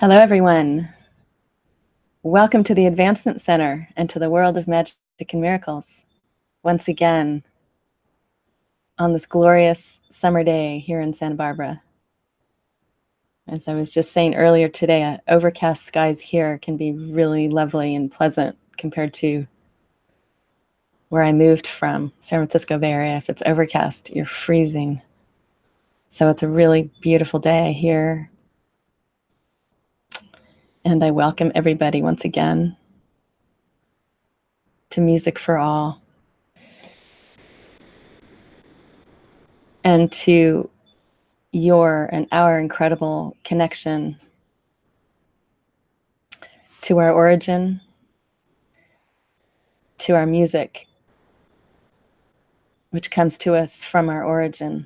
Hello, everyone. Welcome to the Advancement Center and to the world of magic and miracles. Once again, on this glorious summer day here in Santa Barbara. As I was just saying earlier today, overcast skies here can be really lovely and pleasant compared to where I moved from, San Francisco Bay Area. If it's overcast, you're freezing. So it's a really beautiful day here. And I welcome everybody once again to Music for All and to your and our incredible connection to our origin, to our music, which comes to us from our origin.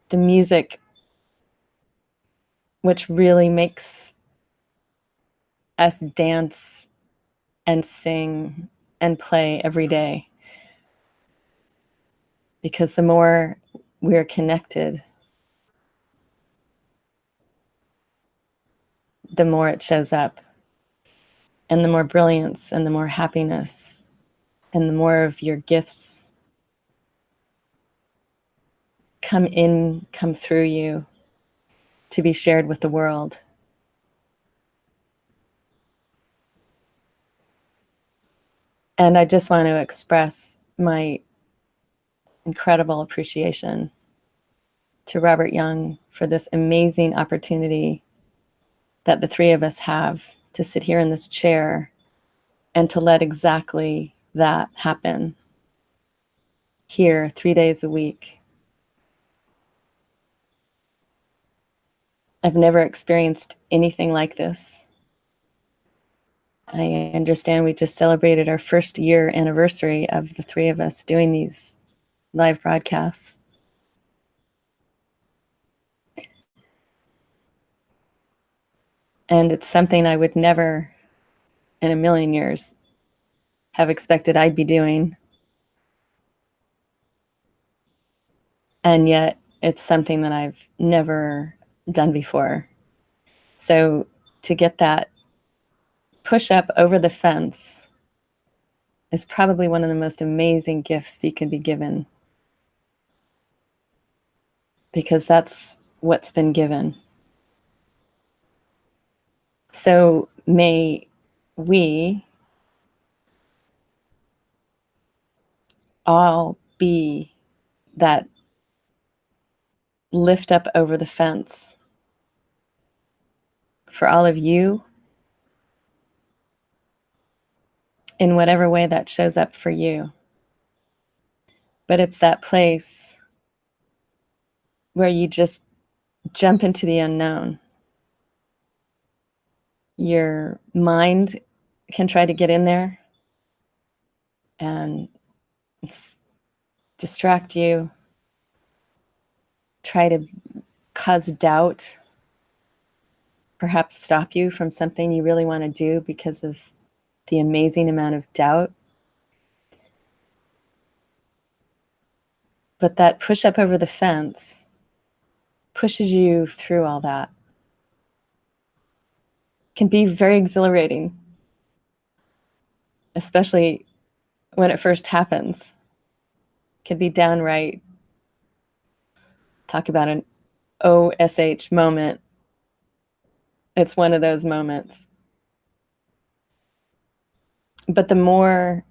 The music which really makes us dance and sing and play every day. Because the more we're connected, the more it shows up, and the more brilliance and the more happiness and the more of your gifts come through you to be shared with the world. And I just want to express my incredible appreciation to Robert Young for this amazing opportunity that the three of us have to sit here in this chair and to let exactly that happen here 3 days a week. I've never experienced anything like this. I understand we just celebrated our first year anniversary of the three of us doing these live broadcasts. And it's something I would never in a million years have expected I'd be doing. And yet it's something that I've never done before. So to get that push up over the fence is probably one of the most amazing gifts you could be given, because that's what's been given. So may we all be that lift up over the fence for all of you in whatever way that shows up for you. But it's that place where you just jump into the unknown. Your mind can try to get in there and distract you, try to cause doubt, perhaps stop you from something you really want to do because of the amazing amount of doubt. But that push up over the fence pushes you through all that. It can be very exhilarating, especially when it first happens. It can be downright, talk about an OSH moment. It's one of those moments. But the more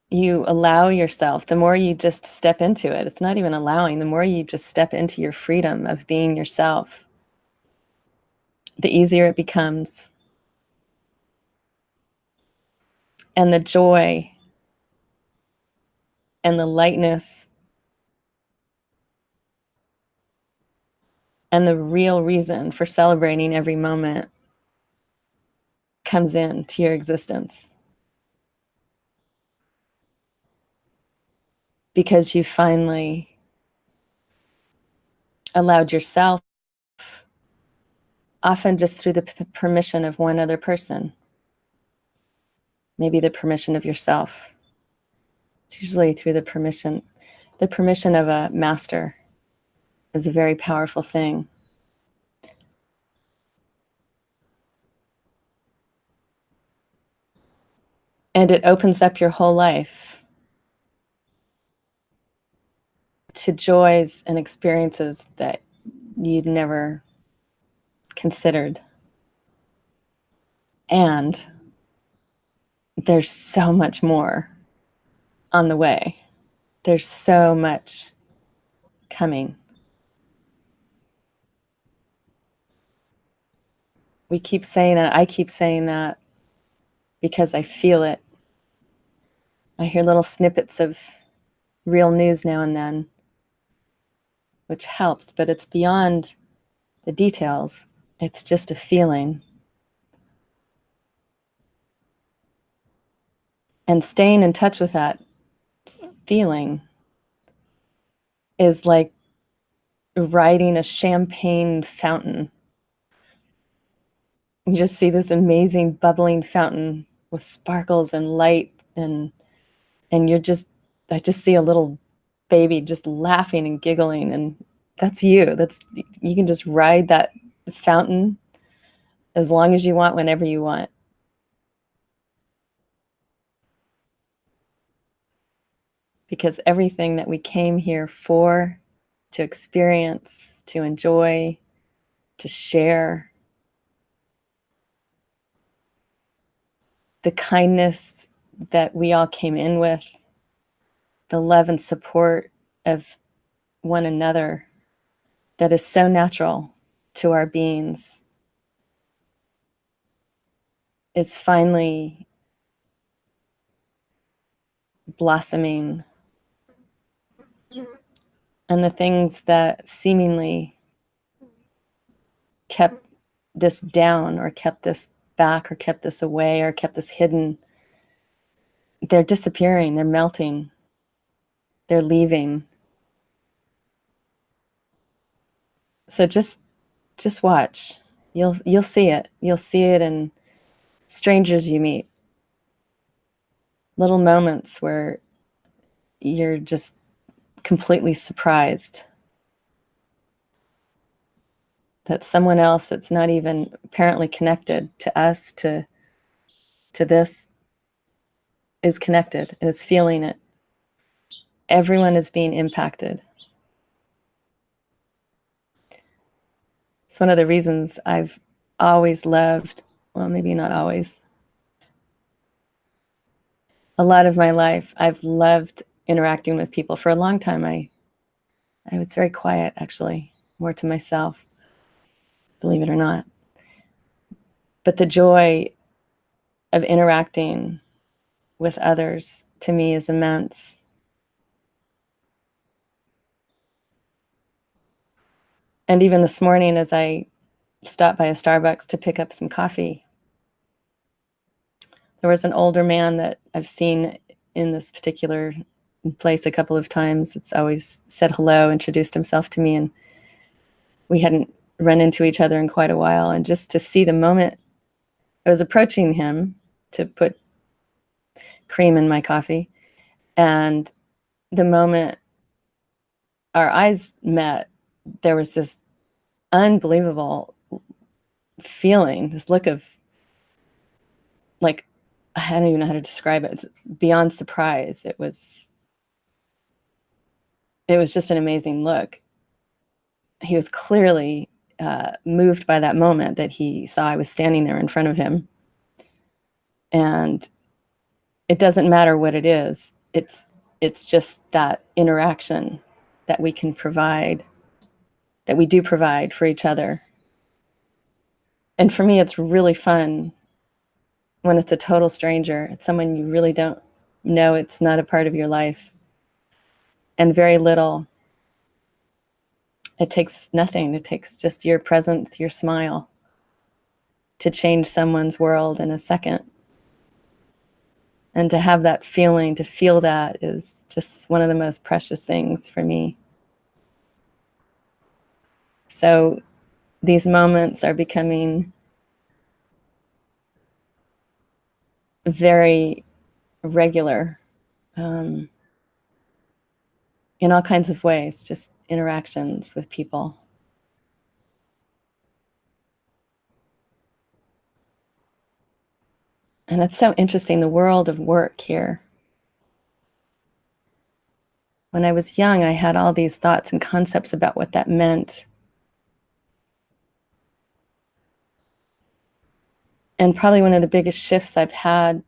you allow yourself, the more you just step into it. It's not even allowing. The more you just step into your freedom of being yourself, the easier it becomes. And the joy and the lightness and the real reason for celebrating every moment comes into your existence. Because you finally allowed yourself, often just through the permission of one other person, maybe the permission of yourself. It's usually through the permission of a master is a very powerful thing. And it opens up your whole life to joys and experiences that you'd never considered. And there's so much more on the way. There's so much coming. We keep saying that. I keep saying that because I feel it. I hear little snippets of real news now and then, which helps, but it's beyond the details. It's just a feeling. And staying in touch with that feeling is like riding a champagne fountain. You just see this amazing bubbling fountain with sparkles and light, and I just see a little baby just laughing and giggling, and that's you. You can just ride that fountain as long as you want, whenever you want. Because everything that we came here for, to experience, to enjoy, to share, the kindness that we all came in with, the love and support of one another that is so natural to our beings, is finally blossoming. And the things that seemingly kept this down, or kept this back, or kept this away, or kept this hidden, they're disappearing, they're melting, they're leaving. So just watch. You'll see it. You'll see it in strangers you meet. Little moments where you're just completely surprised that someone else that's not even apparently connected to us, to this, is connected and is feeling it. Everyone is being impacted. It's one of the reasons I've always loved, well, maybe not always, a lot of my life, I've loved interacting with people. For a long time, I was very quiet, actually, more to myself, believe it or not. But the joy of interacting with others, to me, is immense. And even this morning, as I stopped by a Starbucks to pick up some coffee, there was an older man that I've seen in this particular place a couple of times. It's always said hello, introduced himself to me, and we hadn't run into each other in quite a while. And just to see the moment I was approaching him to put cream in my coffee, and the moment our eyes met, there was this unbelievable feeling, this look of, like, I don't even know how to describe it. It's beyond surprise. It was just an amazing look. He was clearly moved by that moment that he saw I was standing there in front of him. And it doesn't matter what it is. It's just that interaction that we can provide, that we do provide for each other. And for me, it's really fun when it's a total stranger. It's someone you really don't know. It's not a part of your life. And very little. It takes nothing. It takes just your presence, your smile, to change someone's world in a second. And to have that feeling, to feel that, is just one of the most precious things for me. So these moments are becoming very regular, in all kinds of ways, just interactions with people. And it's so interesting, the world of work here. When I was young, I had all these thoughts and concepts about what that meant. And probably one of the biggest shifts I've had,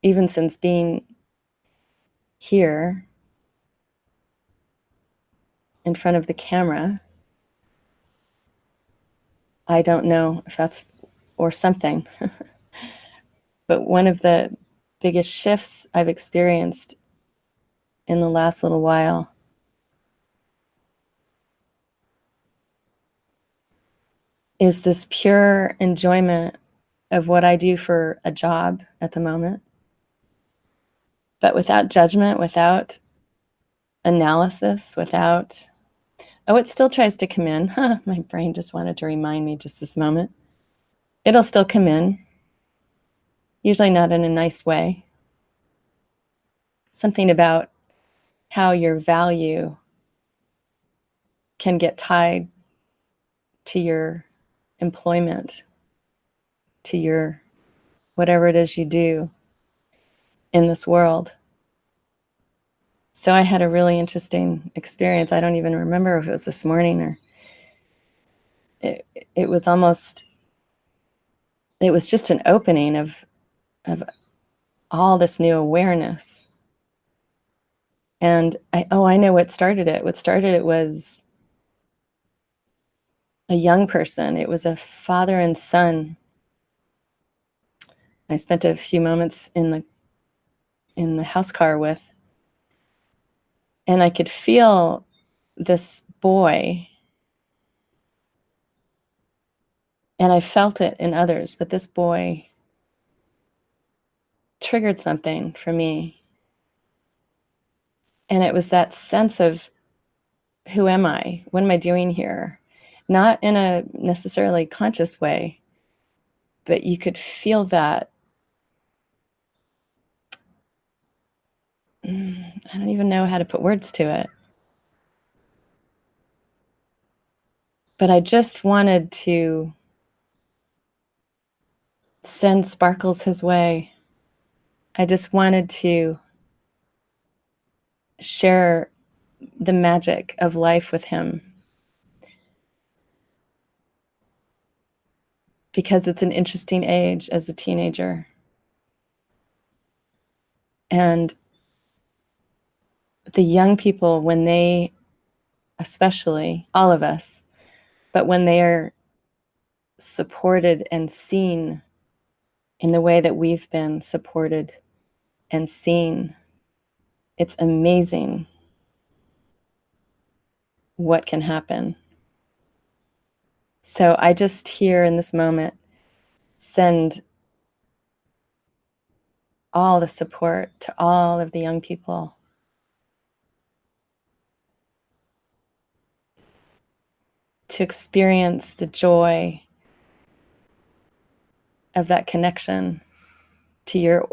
even since being here in front of the camera, I don't know if that's or something, but one of the biggest shifts I've experienced in the last little while is this pure enjoyment of what I do for a job at the moment, but without judgment, without analysis, without, oh, it still tries to come in. My brain just wanted to remind me just this moment. It'll still come in, usually not in a nice way. Something about how your value can get tied to your employment, to your whatever it is you do in this world. So I had a really interesting experience. I don't even remember if it was this morning or it was almost, it was just an opening of all this new awareness. And I know what started it. What started it was a young person. It was a father and son. I spent a few moments in the house car with, and I could feel this boy, and I felt it in others, but this boy triggered something for me. And it was that sense of, who am I? What am I doing here? Not in a necessarily conscious way, but you could feel that. I don't even know how to put words to it. But I just wanted to send sparkles his way. I just wanted to share the magic of life with him, because it's an interesting age as a teenager. And the young people, when they, especially all of us, but when they are supported and seen in the way that we've been supported and seen, it's amazing what can happen. So I just here in this moment send all the support to all of the young people. To experience the joy of that connection to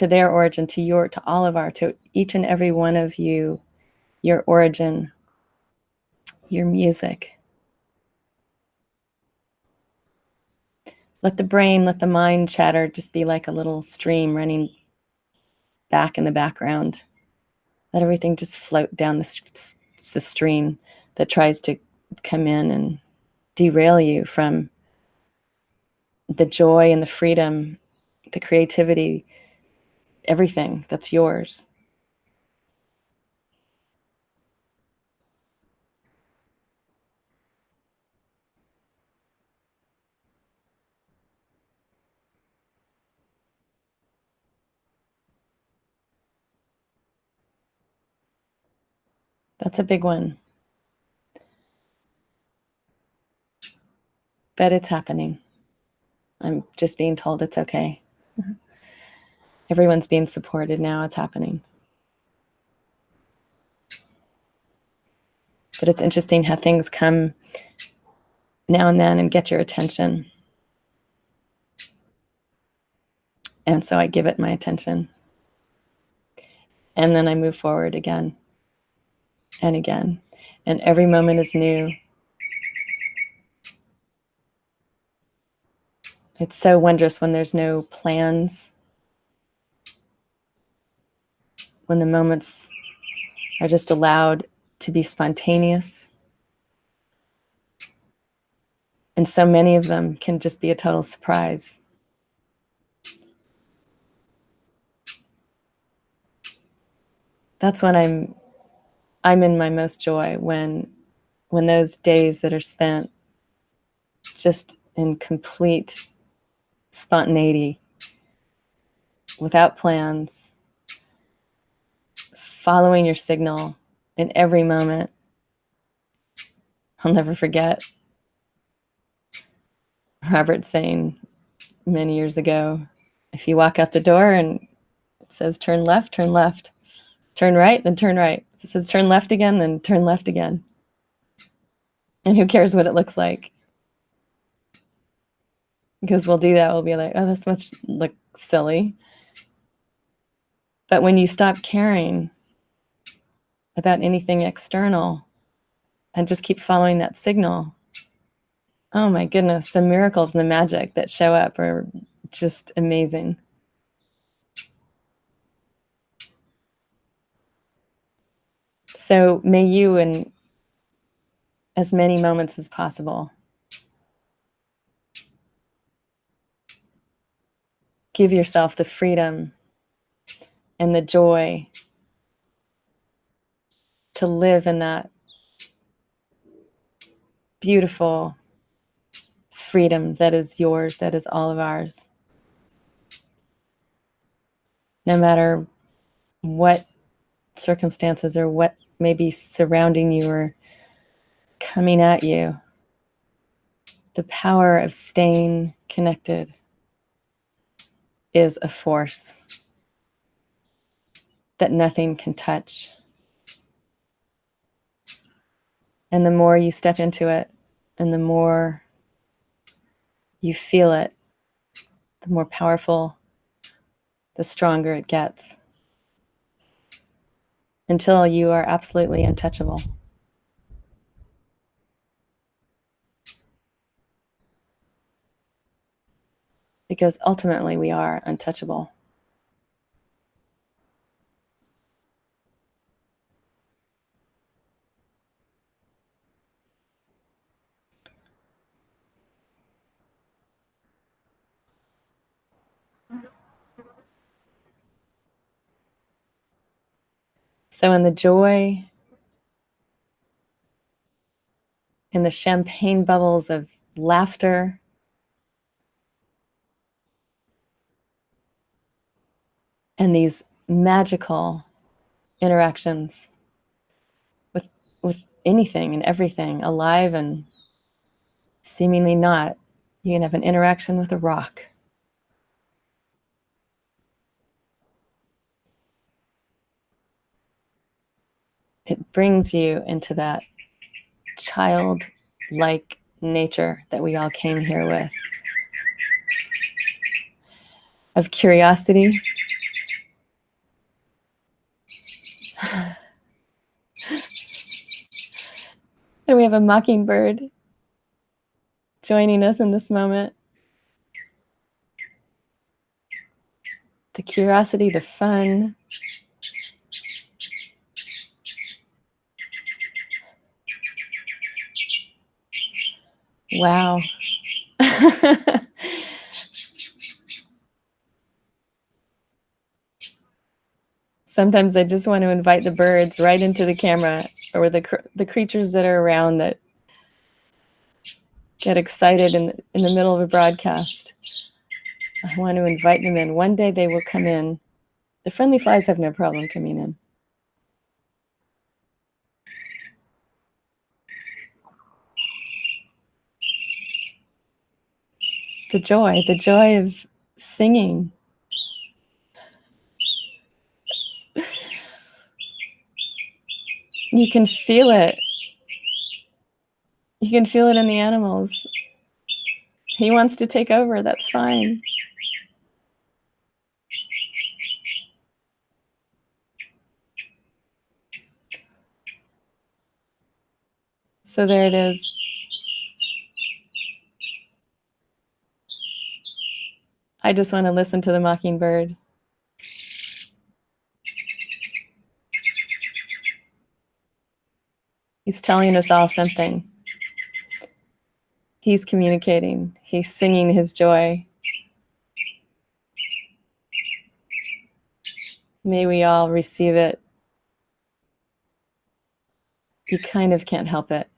their origin, to all of to each and every one of you, your origin, your music. Let the brain, let the mind chatter just be like a little stream running back in the background. Let everything just float down the stream that tries to come in and derail you from the joy and the freedom, the creativity, everything that's yours. That's a big one. But it's happening. I'm just being told it's okay. Everyone's being supported now. It's happening. But it's interesting how things come now and then and get your attention. And so I give it my attention. And then I move forward again and again. and every moment is new. It's so wondrous when there's no plans, when the moments are just allowed to be spontaneous. And so many of them can just be a total surprise. That's when I'm in my most joy, when those days that are spent just in complete spontaneity, without plans, following your signal in every moment. I'll never forget Robert saying many years ago, if you walk out the door and it says turn left, turn left. Turn right, then turn right. If it says turn left again, then turn left again. And who cares what it looks like? Because we'll do that. We'll be like, oh, this much look silly. But when you stop caring about anything external and just keep following that signal, oh my goodness, the miracles and the magic that show up are just amazing. So may you, in as many moments as possible, give yourself the freedom and the joy to live in that beautiful freedom that is yours, that is all of ours. No matter what circumstances or what may be surrounding you or coming at you, the power of staying connected is a force that nothing can touch. And the more you step into it, and the more you feel it, the more powerful, the stronger it gets, until you are absolutely untouchable. Because ultimately we are untouchable. So in the joy, in the champagne bubbles of laughter, and these magical interactions with anything and everything, alive and seemingly not. You can have an interaction with a rock. It brings you into that childlike nature that we all came here with, of curiosity, and we have a mockingbird joining us in this moment. The curiosity, the fun. Wow. Sometimes I just want to invite the birds right into the camera, or the creatures that are around that get excited in the middle of a broadcast. I want to invite them in. One day they will come in. The friendly flies have no problem coming in. The joy of singing. You can feel it. You can feel it in the animals. He wants to take over, that's fine. So there it is. I just want to listen to the mockingbird. He's telling us all something. He's communicating. He's singing his joy. May we all receive it. You kind of can't help it.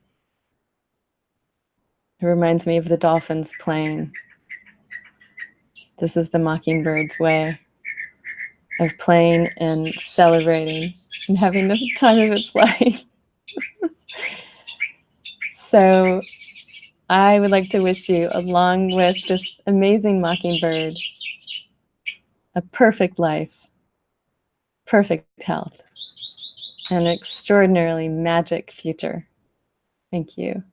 It reminds me of the dolphins playing. This is the mockingbird's way of playing and celebrating and having the time of its life. So I would like to wish you, along with this amazing mockingbird, a perfect life, perfect health, and an extraordinarily magic future. Thank you.